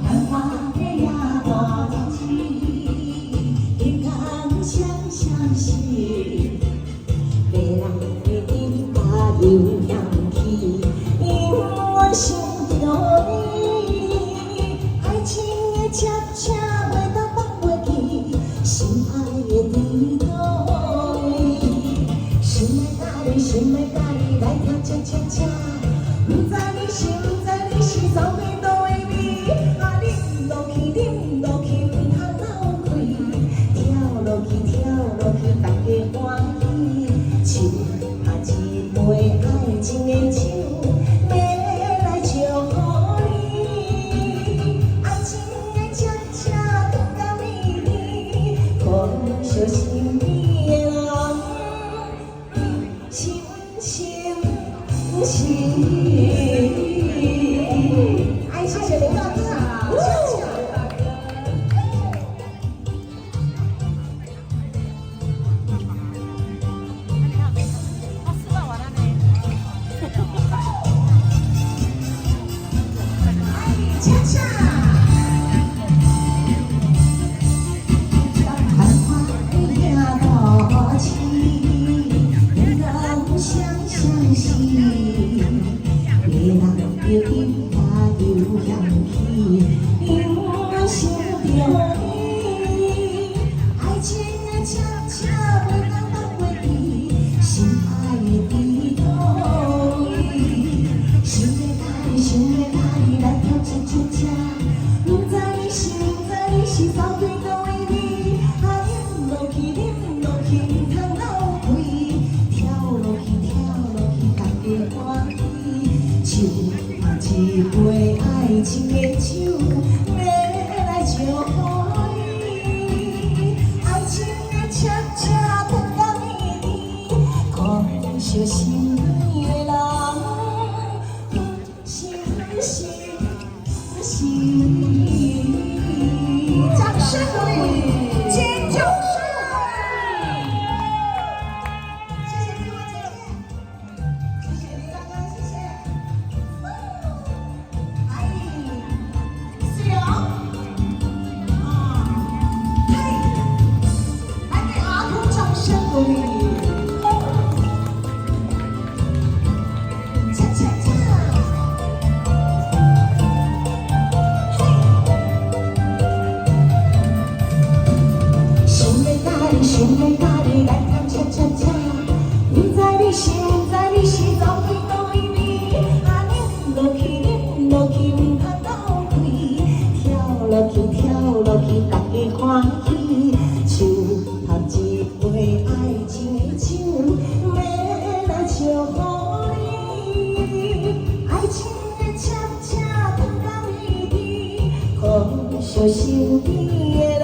繁华的呀大气，平安相相惜，别人的音乐又扬起，因我想着你，爱情的恰恰袂当放袂记，心爱的伫倒位，心爱甲你，心爱甲你来跳恰恰恰，不知你是不知你是走对倒位味，啊啉落去啉落去唔通流开，跳落去跳落去大家欢喜，唱啊一杯爱情的酒，要来祝福你，爱情的恰恰转到你你，可惜心里的人心心心。哎，谢谢林大哥啊！恰恰。繁华的呀大气，人相相惜，别人的音乐又扬起，因我想着你，爱情的恰恰袂当放袂记，心爱的倒位，想要甲你，想要甲你来跳恰恰恰，不知你是不知你是走对倒位味，啊饮落去饮落去唔通流开，跳落去跳落去大家欢喜，唱啊一杯爱情的酒，要来祝福你，爱情的恰恰转到你你，可惜心里的人心心心。掌声鼓励，尖叫声！谢谢丽华姐姐，谢谢林大哥，谢谢。哎，是哟。嘿，来给阿土掌声鼓励。恰恰恰。想要甲你来跳恰恰恰，不知你是不知你是走对倒位味，啊饮落去饮落去唔通流开，跳落去跳落去大家欢喜，唱啊一杯爱情的酒，要来祝福你，爱情的恰恰转到你你，可惜心里的。